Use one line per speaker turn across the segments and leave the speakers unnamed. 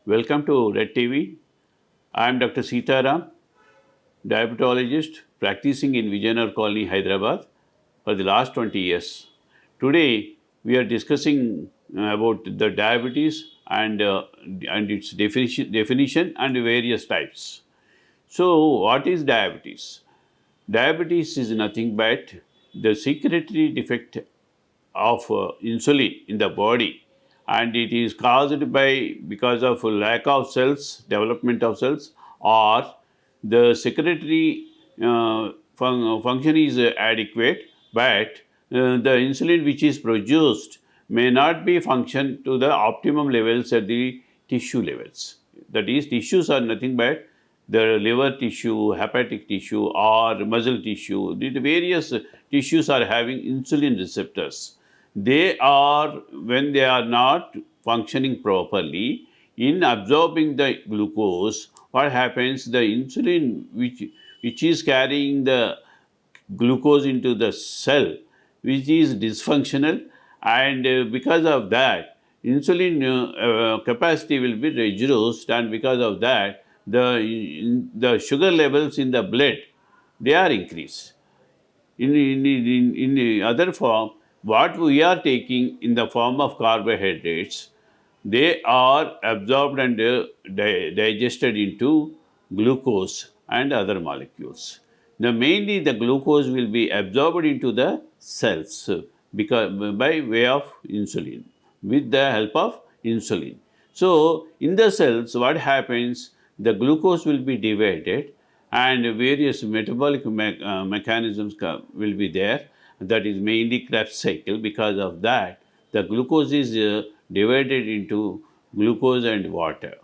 Welcome to RedTv. I am Dr.Seetharam, diabetologist practicing in Vijayanagara Colony, Hyderabad for the last 20 years. Today, we are discussing about the diabetes and its definition and various types. So, what is diabetes? Diabetes is nothing but the secretory defect of insulin in the body, and it is caused by because of lack of cells, development of cells, or the secretory function is adequate, but the insulin which is produced may not be function to the optimum levels at the tissue levels. That is, tissues are nothing but the liver tissue, hepatic tissue, or muscle tissue. The various tissues are having insulin receptors. They are, when they are not functioning properly in absorbing the glucose, what happens, the insulin which is carrying the glucose into the cell, which is dysfunctional, and because of that insulin capacity will be reduced, and because of that the sugar levels in the blood, they are increased. In the other form, what we are taking in the form of carbohydrates, they are absorbed and digested into glucose and other molecules. Now, mainly the glucose will be absorbed into the cells because by way of insulin, with the help of insulin. So, in the cells, what happens? The glucose will be divided and various metabolic mechanisms will be there. That is mainly Krebs cycle. Because of that, the glucose is divided into glucose and water.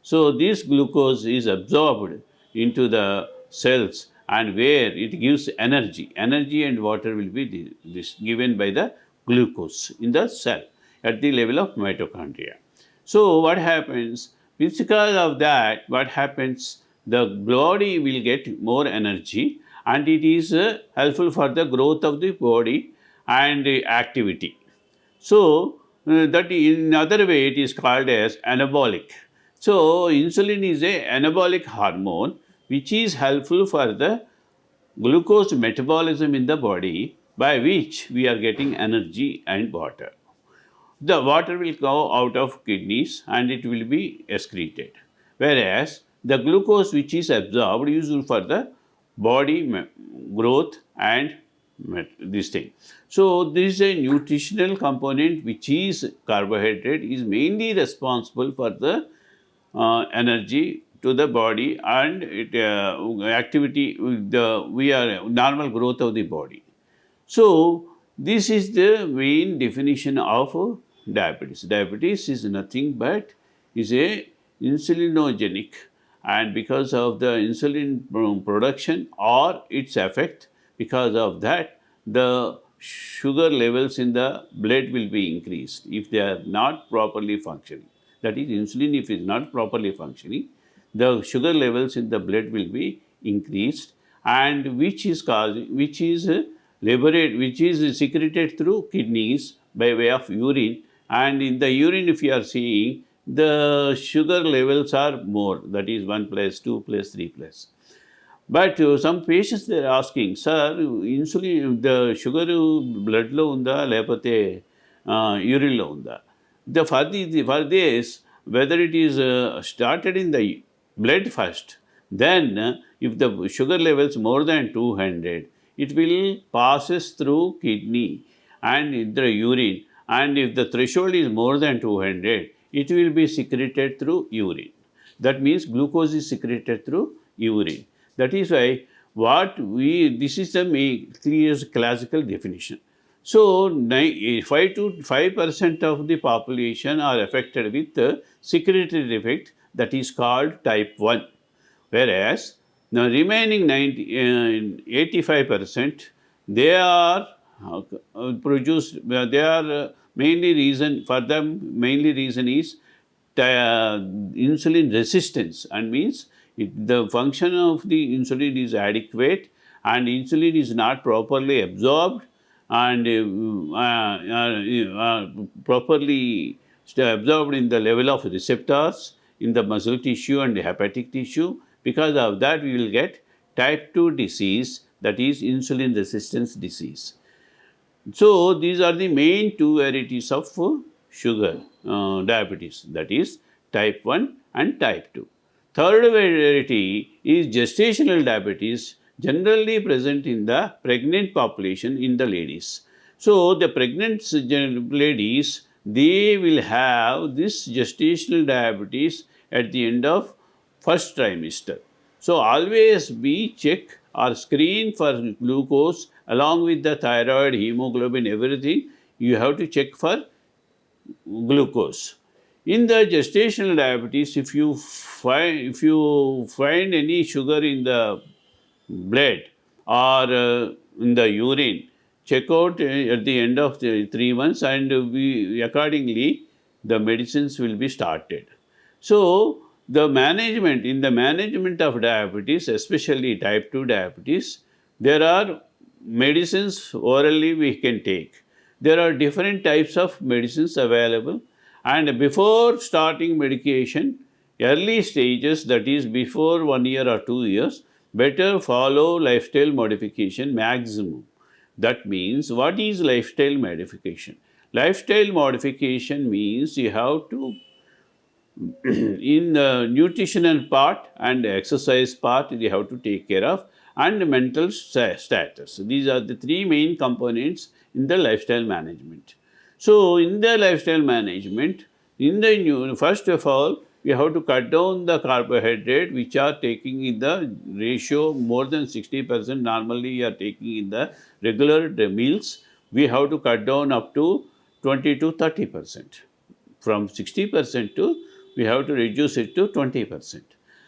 So, this glucose is absorbed into the cells, and where it gives energy. Energy and water will be given by the glucose in the cell at the level of mitochondria. So, what happens? Because of that, what happens? The body will get more energy, and it is helpful for the growth of the body and activity. So, that in other way it is called as anabolic. So, insulin is a anabolic hormone which is helpful for the glucose metabolism in the body, by which we are getting energy and water. The water will go out of kidneys and it will be excreted, whereas the glucose which is absorbed is useful for the body growth and this thing. So, this is a nutritional component which is carbohydrate, is mainly responsible for the energy to the body and activity, we are normal growth of the body. So, this is the main definition of diabetes. Diabetes is nothing but is a insulinogenic, and because of the insulin production or its effect, because of that the sugar levels in the blood will be increased if they are not properly functioning. That is, insulin if it is not properly functioning, the sugar levels in the blood will be increased, and which is which is secreted through kidneys by way of urine, and in the urine if you are seeing, the sugar levels are more, that is 1 plus 2 plus 3 plus. But some patients they are asking, sir, insulin, the sugar blood lo unda lepate urine lo unda. For this, whether it is started in the blood first, then if the sugar levels more than 200, it will passes through kidney and in the urine, and if the threshold is more than 200, it will be secreted through urine. That means glucose is secreted through urine. That is why this is the clear classical definition. So, 5% of the population are affected with the secretory defect, that is called type 1, whereas the remaining 85%, they are produced, they are mainly reason for them, mainly reason is insulin resistance, and means the function of the insulin is adequate and insulin is not properly absorbed and properly absorbed in the level of receptors in the muscle tissue and the hepatic tissue. Because of that, we will get type 2 disease, that is insulin resistance disease. So these are the main two varieties of sugar diabetes, that is type 1 and type 2. Third variety is gestational diabetes, generally present in the pregnant population in the ladies. So the pregnant ladies, they will have this gestational diabetes at the end of first trimester. So always be check or screen for glucose along with the thyroid, hemoglobin, everything. You have to check for glucose. In the gestational diabetes, if you find any sugar in the blood or in the urine, check out at the end of the 3 months, and we accordingly the medicines will be started. So the management, in the management of diabetes, especially type 2 diabetes, there are medicines orally we can take. There are different types of medicines available, and before starting medication, early stages, that is before 1 year or 2 years, better follow lifestyle modification maximum. That means, what is lifestyle modification? Lifestyle modification means you have to in the nutritional part and exercise part, they have to take care of, and mental status. These are the three main components in the lifestyle management. So in the lifestyle management, in the first of all, we have to cut down the carbohydrate which are taking in the ratio more than 60%. Normally you are taking in the regular meals. We have to cut down up to 20 to 30%. From 60% to, we have to reduce it to 20%,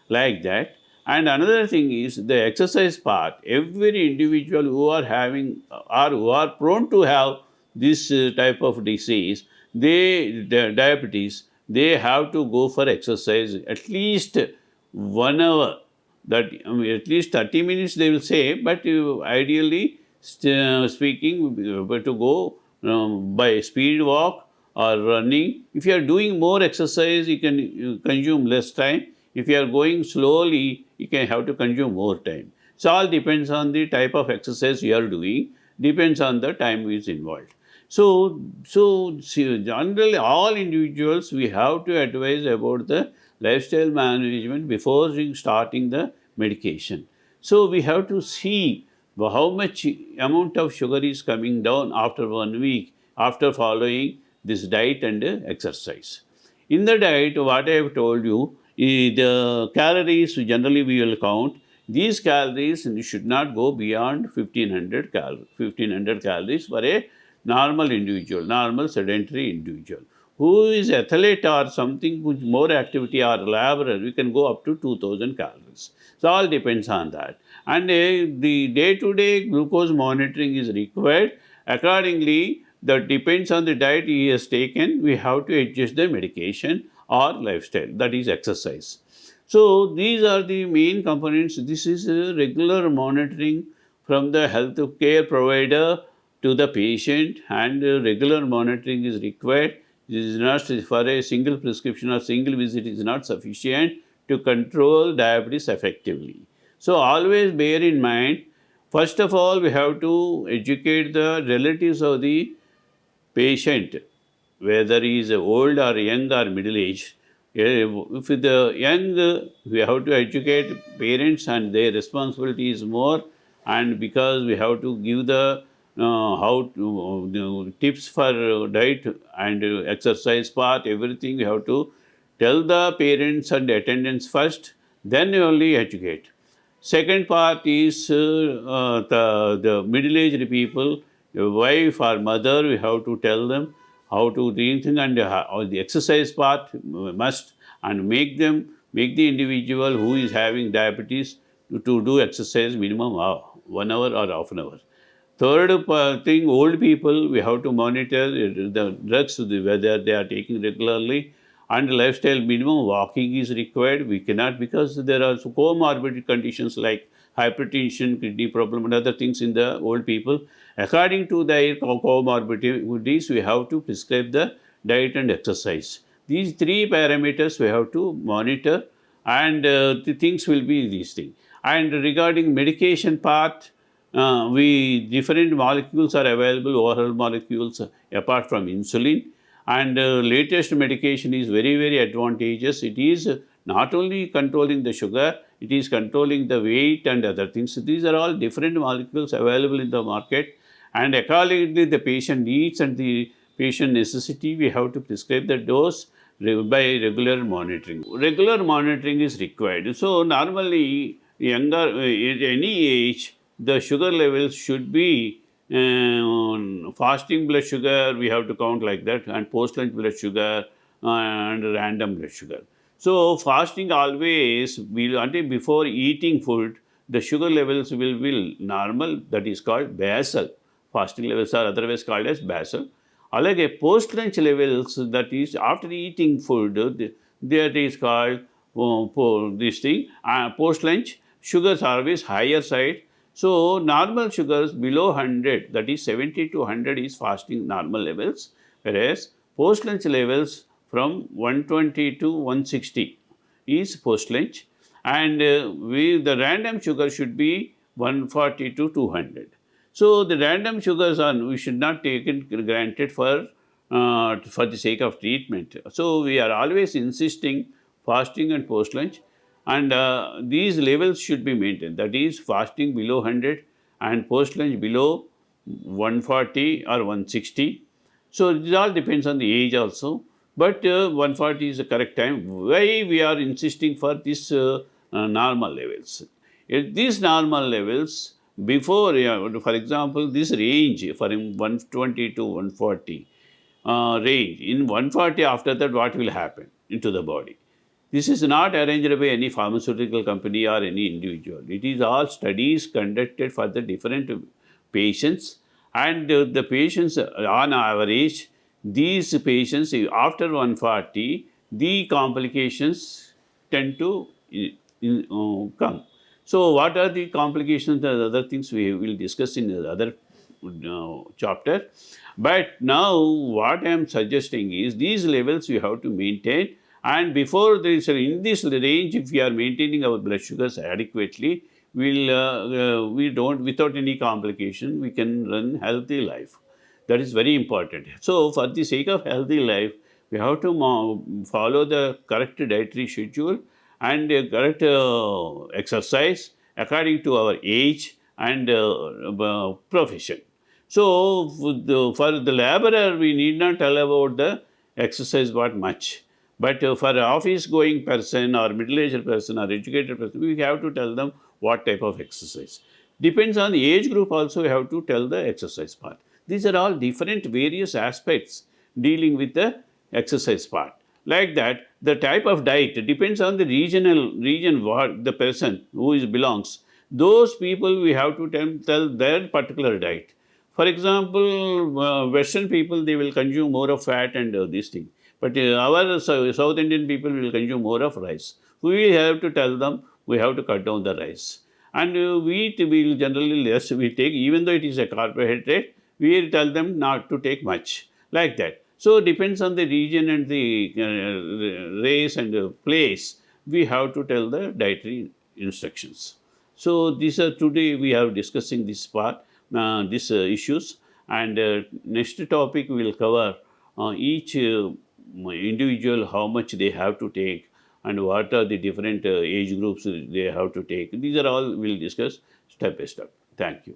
like that. And another thing is the exercise part. Every individual who are having or who are prone to have this type of disease, the diabetes, they have to go for exercise at least 1 hour. That at least 30 minutes they will say, but ideally speaking, to go by speed walk or running. If you are doing more exercise, you can consume less time. If you are going slowly, you can have to consume more time. So all depends on the type of exercise you are doing, depends on the time is involved. So generally all individuals, we have to advise about the lifestyle management before starting the medication. So we have to see how much amount of sugar is coming down after 1 week after following this diet and exercise. In the diet, what I have told you, the calories generally we will count. These calories should not go beyond 1500 calories for a normal individual, normal sedentary individual. Who is athlete or something with more activity or laborer, we can go up to 2000 calories. So all depends on that. And the day-to-day glucose monitoring is required. Accordingly, that depends on the diet he has taken, we have to adjust the medication or lifestyle, that is exercise. So these are the main components. This is a regular monitoring from the health care provider to the patient, and regular monitoring is required. This is not for a single prescription or single visit is not sufficient to control diabetes effectively. So always bear in mind, first of all, we have to educate the relatives of the patient, whether he is old or young or middle age. If the young, we have to educate parents, and their responsibility is more, and because we have to give the how to, tips for diet and exercise part, everything we have to tell the parents and attendants first, then only educate. Second part is the middle-aged people, your wife or mother, we have to tell them how to do anything, and the exercise part must, and make the individual who is having diabetes to do exercise minimum 1 hour or half an hour. Third thing, old people, we have to monitor the drugs, whether they are taking regularly, and lifestyle minimum walking is required. We cannot, because there are comorbid conditions like hypertension, kidney problem, and other things in the old people. According to their comorbidities, we have to prescribe the diet and exercise. These three parameters we have to monitor, and the things will be these things. And regarding medication part, we different molecules are available, oral molecules apart from insulin, and latest medication is very, very advantageous. It is not only controlling the sugar, it is controlling the weight and other things. These are all different molecules available in the market, and accordingly the patient needs and the patient necessity, we have to prescribe the dose by regular monitoring. Regular monitoring is required. So normally younger, at any age, the sugar levels should be fasting blood sugar, we have to count like that, and post-lunch blood sugar and random blood sugar. So fasting always will, until before eating food, the sugar levels will be normal, that is called basal. Fasting levels are otherwise called as basal. అలాగే post lunch levels, that is after eating food, that is called this thing, post lunch sugars are always higher side. So normal sugars below 100, that is 70 to 100 is fasting normal levels, whereas post lunch levels from 120 to 160 is post lunch, and the random sugar should be 140 to 200. So the random sugars are, we should not take it granted for the sake of treatment. So we are always insisting fasting and post lunch, and these levels should be maintained. That is fasting below 100 and post lunch below 140 or 160. So it all depends on the age also. But 140 is the correct time. Why we are insisting for this normal levels? At these normal levels, before, for example, this range for 120 to 140 range, in 140 after that what will happen into the body? This is not arranged by any pharmaceutical company or any individual. It is all studies conducted for the different patients, and the patients on average, these patients after 140, the complications tend to come. So what are the complications and other things we will discuss in the other chapter. But now what I am suggesting is these levels we have to maintain, and before this, in this range, if we are maintaining our blood sugars adequately, we don't, without any complication, we can run healthy life. That is very important. So for the sake of healthy life, we have to follow the correct dietary schedule and correct exercise according to our age and profession. So for the laborer, we need not tell about the exercise what much. But for office going person or middle-aged person or educated person, we have to tell them what type of exercise. Depends on the age group also, we have to tell the exercise part. These are all different various aspects dealing with the exercise part. Like that, the type of diet depends on the region what the person who belongs. Those people we have to tell their particular diet. For example, Western people, they will consume more of fat and this thing. But our South Indian people will consume more of rice. We have to tell them we have to cut down the rice. And wheat will generally less we take, even though it is a carbohydrate, we will tell them not to take much, like that. So depends on the region and the race and the place, we have to tell the dietary instructions. So these are, today we are discussing this part, these issues, and next topic we will cover each individual, how much they have to take and what are the different age groups they have to take. These are all we will discuss step by step. Thank you.